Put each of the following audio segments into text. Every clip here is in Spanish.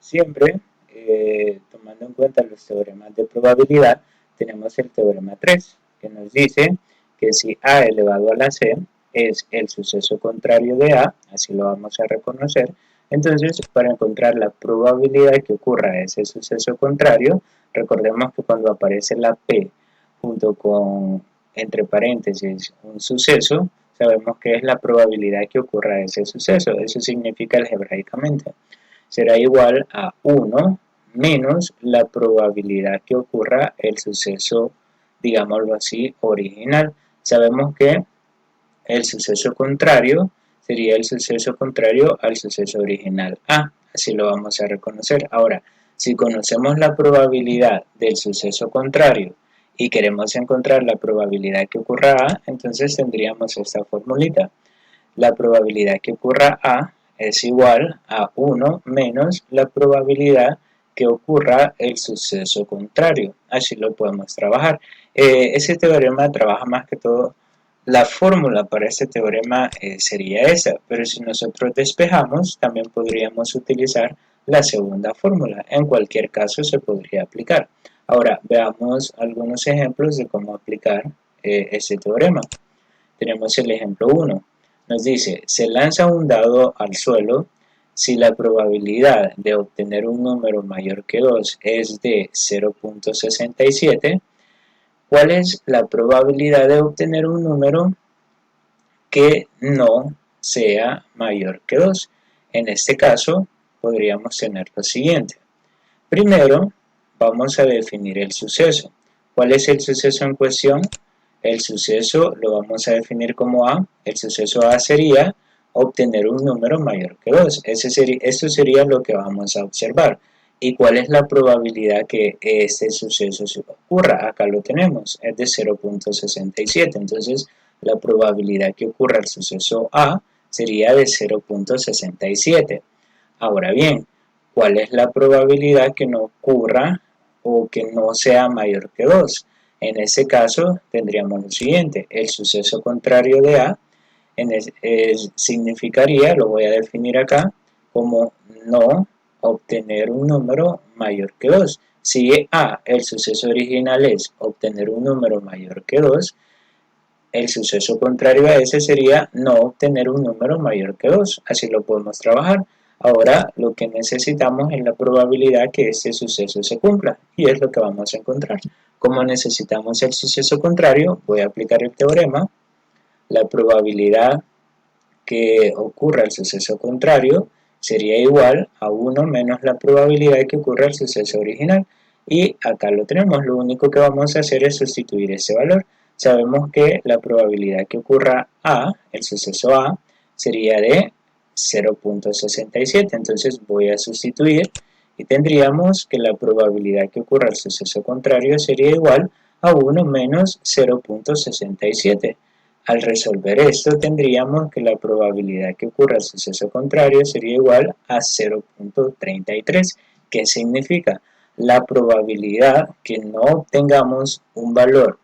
Siempre, tomando en cuenta los teoremas de probabilidad, tenemos el teorema 3, que nos dice que si A elevado a la C es el suceso contrario de A, así lo vamos a reconocer, entonces para encontrar la probabilidad que ocurra ese suceso contrario, recordemos que cuando aparece la P junto con, entre paréntesis, un suceso, sabemos que es la probabilidad que ocurra ese suceso. Eso significa algebraicamente. Será igual a 1 menos la probabilidad que ocurra el suceso, digámoslo así, original. Sabemos que el suceso contrario sería el suceso contrario al suceso original A. Así lo vamos a reconocer. Ahora, si conocemos la probabilidad del suceso contrario y queremos encontrar la probabilidad que ocurra A, entonces tendríamos esta formulita. La probabilidad que ocurra A es igual a 1 menos la probabilidad que ocurra el suceso contrario. Así lo podemos trabajar. Ese teorema trabaja más que todo. La fórmula para este teorema sería esa, pero si nosotros despejamos, también podríamos utilizar la segunda fórmula. En cualquier caso se podría aplicar. Ahora, veamos algunos ejemplos de cómo aplicar este teorema. Tenemos el ejemplo 1. Nos dice, se lanza un dado al suelo si la probabilidad de obtener un número mayor que 2 es de 0.67. ¿Cuál es la probabilidad de obtener un número que no sea mayor que 2? En este caso, podríamos tener lo siguiente. Primero, vamos a definir el suceso. ¿Cuál es el suceso en cuestión? El suceso lo vamos a definir como A. El suceso A sería obtener un número mayor que 2. Esto sería lo que vamos a observar. ¿Y cuál es la probabilidad que este suceso ocurra? Acá lo tenemos, es de 0.67. Entonces, la probabilidad que ocurra el suceso A sería de 0.67. Ahora bien, ¿cuál es la probabilidad que no ocurra o que no sea mayor que 2? En ese caso tendríamos lo siguiente, el suceso contrario de A significaría, lo voy a definir acá, como no obtener un número mayor que 2. Si A, el suceso original es obtener un número mayor que 2, el suceso contrario a ese sería no obtener un número mayor que 2. Así lo podemos trabajar. Ahora lo que necesitamos es la probabilidad que este suceso se cumpla y es lo que vamos a encontrar. Como necesitamos el suceso contrario, voy a aplicar el teorema. La probabilidad que ocurra el suceso contrario sería igual a 1 menos la probabilidad que ocurra el suceso original. Y acá lo tenemos, lo único que vamos a hacer es sustituir ese valor. Sabemos que la probabilidad que ocurra A, el suceso A, sería de 0.67, entonces voy a sustituir y tendríamos que la probabilidad que ocurra el suceso contrario sería igual a 1 menos 0.67. Al resolver esto tendríamos que la probabilidad que ocurra el suceso contrario sería igual a 0.33. ¿Qué significa? La probabilidad que no obtengamos un valor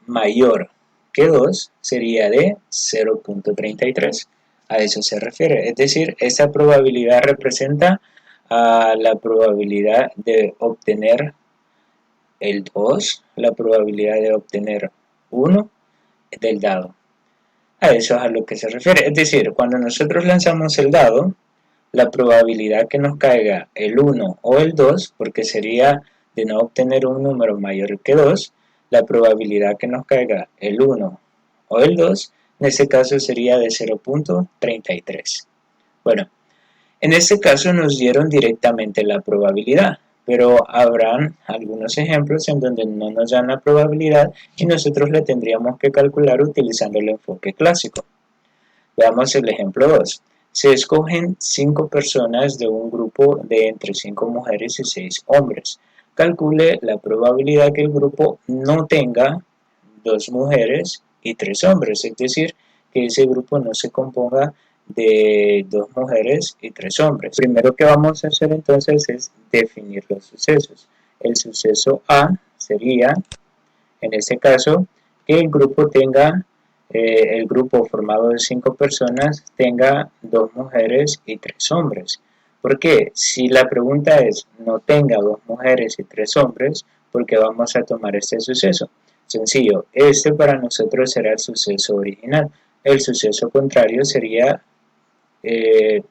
mayor que 2 sería de 0.33. A eso se refiere. Es decir, esa probabilidad representa a la probabilidad de obtener el 2, la probabilidad de obtener 1 del dado. A eso es a lo que se refiere. Es decir, cuando nosotros lanzamos el dado, la probabilidad que nos caiga el 1 o el 2, porque sería de no obtener un número mayor que 2, la probabilidad que nos caiga el 1 o el 2, en este caso sería de 0.33. Bueno, en este caso nos dieron directamente la probabilidad, pero habrán algunos ejemplos en donde no nos dan la probabilidad y nosotros la tendríamos que calcular utilizando el enfoque clásico. Veamos el ejemplo 2. Se escogen 5 personas de un grupo de entre 5 mujeres y 6 hombres. Calcule la probabilidad que el grupo no tenga 2 mujeres y 3 hombres, es decir, que ese grupo no se componga de 2 mujeres y 3 hombres. Lo primero que vamos a hacer entonces es definir los sucesos. El suceso A sería, en este caso, que el grupo tenga formado de 5 personas tenga 2 mujeres y 3 hombres. ¿Por qué? Si la pregunta es no tenga 2 mujeres y 3 hombres, ¿por qué vamos a tomar este suceso? Sencillo, este para nosotros será el suceso original. El suceso contrario sería que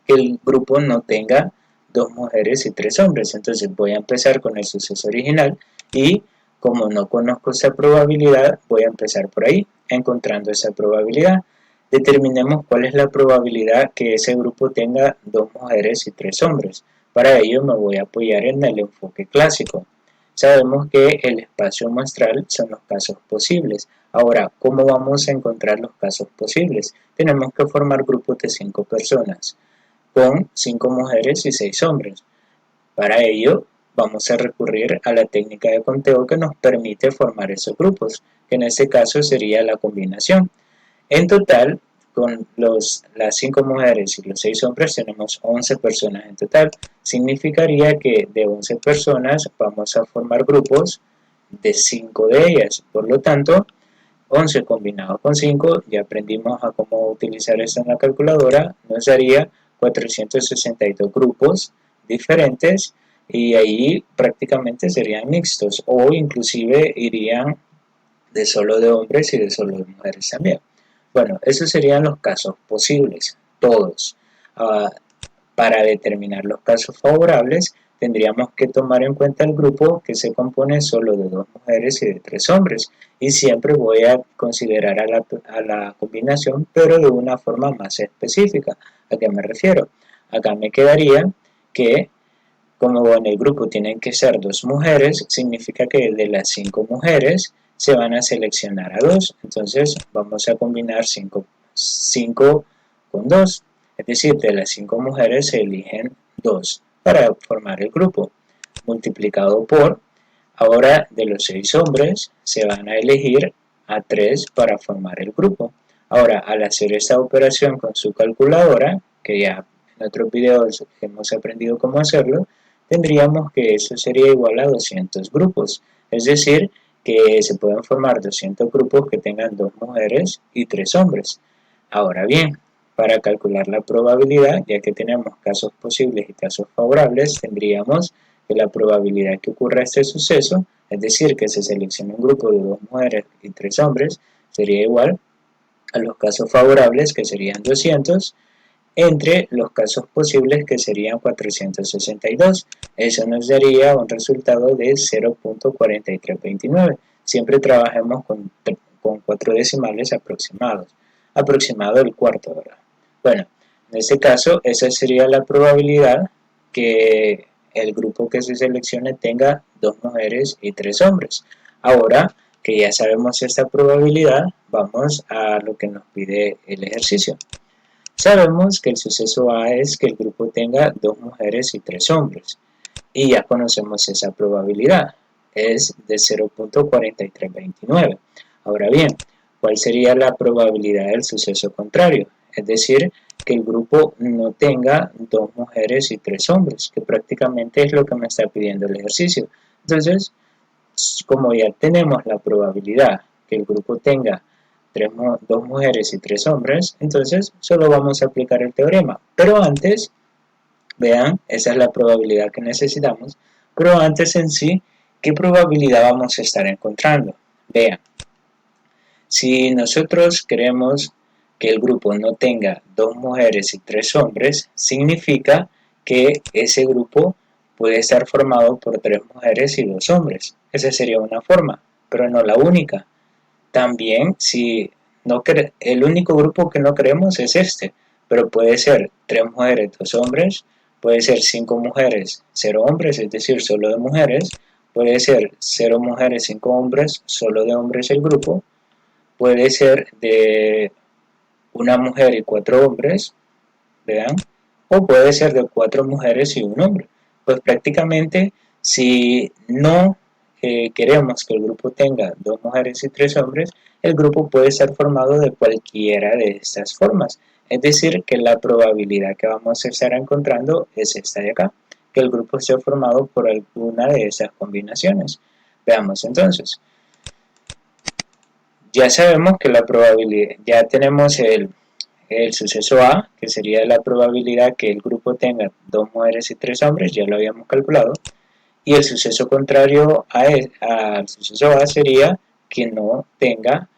el grupo no tenga 2 mujeres y 3 hombres. Entonces voy a empezar con el suceso original y como no conozco esa probabilidad, voy a empezar por ahí, encontrando esa probabilidad. Determinemos cuál es la probabilidad que ese grupo tenga 2 mujeres y 3 hombres. Para ello me voy a apoyar en el enfoque clásico. Sabemos que el espacio muestral son los casos posibles. Ahora, ¿cómo vamos a encontrar los casos posibles? Tenemos que formar grupos de 5 personas con 5 mujeres y 6 hombres. Para ello, vamos a recurrir a la técnica de conteo que nos permite formar esos grupos, que en este caso sería la combinación. En total, con las 5 mujeres y los 6 hombres tenemos 11 personas en total. Significaría que de 11 personas vamos a formar grupos de 5 de ellas. Por lo tanto, 11 combinado con 5, ya aprendimos a cómo utilizar esto en la calculadora, nos daría 462 grupos diferentes y ahí prácticamente serían mixtos o inclusive irían de solo de hombres y de solo de mujeres también. Bueno, esos serían los casos posibles, todos. Para determinar los casos favorables, tendríamos que tomar en cuenta el grupo que se compone solo de 2 mujeres y de 3 hombres. Y siempre voy a considerar a la combinación, pero de una forma más específica. ¿A qué me refiero? Acá me quedaría que, como en el grupo tienen que ser 2 mujeres, significa que de las 5 mujeres se van a seleccionar a 2. Entonces vamos a combinar 5 con 2. Es decir, de las 5 mujeres se eligen 2 para formar el grupo. Multiplicado por, ahora de los 6 hombres se van a elegir a 3 para formar el grupo. Ahora, al hacer esta operación con su calculadora, que ya en otros videos hemos aprendido cómo hacerlo, tendríamos que eso sería igual a 200 grupos. Es decir, que se pueden formar 200 grupos que tengan 2 mujeres y 3 hombres. Ahora bien, para calcular la probabilidad, ya que tenemos casos posibles y casos favorables, tendríamos que la probabilidad que ocurra este suceso, es decir, que se seleccione un grupo de 2 mujeres y 3 hombres, sería igual a los casos favorables, que serían 200, entre los casos posibles, que serían 462. Eso nos daría un resultado de 0.4329. Siempre trabajemos con 4 decimales aproximados. Aproximado el cuarto, ¿verdad? Bueno, en este caso, esa sería la probabilidad que el grupo que se seleccione tenga 2 mujeres y 3 hombres. Ahora que ya sabemos esta probabilidad, vamos a lo que nos pide el ejercicio. Sabemos que el suceso A es que el grupo tenga 2 mujeres y 3 hombres. Y ya conocemos esa probabilidad. Es de 0.4329. Ahora bien, ¿cuál sería la probabilidad del suceso contrario? Es decir, que el grupo no tenga 2 mujeres y 3 hombres, que prácticamente es lo que me está pidiendo el ejercicio. Entonces, como ya tenemos la probabilidad que el grupo tenga 2 mujeres y 3 hombres, entonces solo vamos a aplicar el teorema. Pero antes, vean, esa es la probabilidad que necesitamos, pero antes en sí, ¿qué probabilidad vamos a estar encontrando? Vean, si nosotros queremos que el grupo no tenga 2 mujeres y 3 hombres, significa que ese grupo puede estar formado por 3 mujeres y 2 hombres. Esa sería una forma, pero no la única. También, si no el único grupo que no queremos es este, pero puede ser 3 mujeres, 2 hombres, puede ser 5 mujeres, 0 hombres, es decir, solo de mujeres, puede ser 0 mujeres, 5 hombres, solo de hombres el grupo, puede ser de una mujer y 4 hombres, vean, o puede ser de 4 mujeres y un hombre. Pues prácticamente, si no queremos que el grupo tenga 2 mujeres y 3 hombres, el grupo puede estar formado de cualquiera de estas formas. Es decir, que la probabilidad que vamos a estar encontrando es esta de acá, que el grupo esté formado por alguna de esas combinaciones. Veamos entonces. Ya sabemos que la probabilidad, ya tenemos el suceso A, que sería la probabilidad que el grupo tenga 2 mujeres y 3 hombres, ya lo habíamos calculado, y el suceso contrario al suceso A sería que no tenga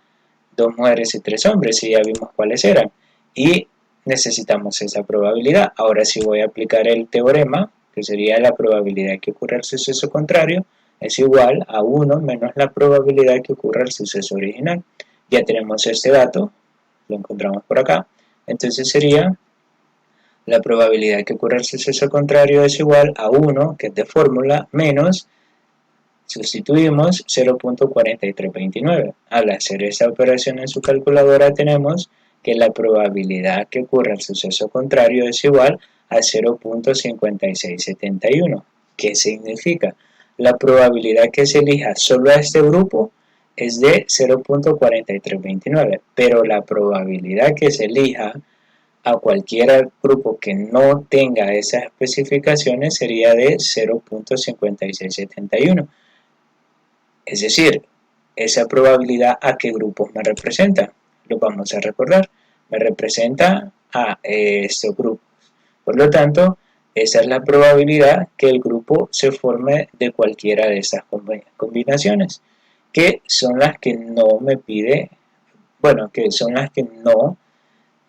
2 mujeres y 3 hombres, y ya vimos cuáles eran, y necesitamos esa probabilidad. Ahora sí voy a aplicar el teorema, que sería la probabilidad que ocurra el suceso contrario, es igual a 1 menos la probabilidad que ocurra el suceso original. Ya tenemos este dato, lo encontramos por acá, entonces sería la probabilidad que ocurra el suceso contrario es igual a 1, que es de fórmula, menos, sustituimos 0.4329. Al hacer esta operación en su calculadora tenemos que la probabilidad que ocurra el suceso contrario es igual a 0.5671. ¿Qué significa? La probabilidad que se elija solo a este grupo es de 0.4329, pero la probabilidad que se elija a cualquier grupo que no tenga esas especificaciones sería de 0.5671. Es decir, esa probabilidad a qué grupos me representa. Lo vamos a recordar. Me representa a estos grupos. Por lo tanto, esa es la probabilidad que el grupo se forme de cualquiera de estas combinaciones, que son las que no me pide, bueno, que son las que no,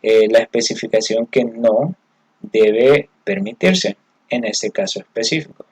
la especificación que no debe permitirse en este caso específico.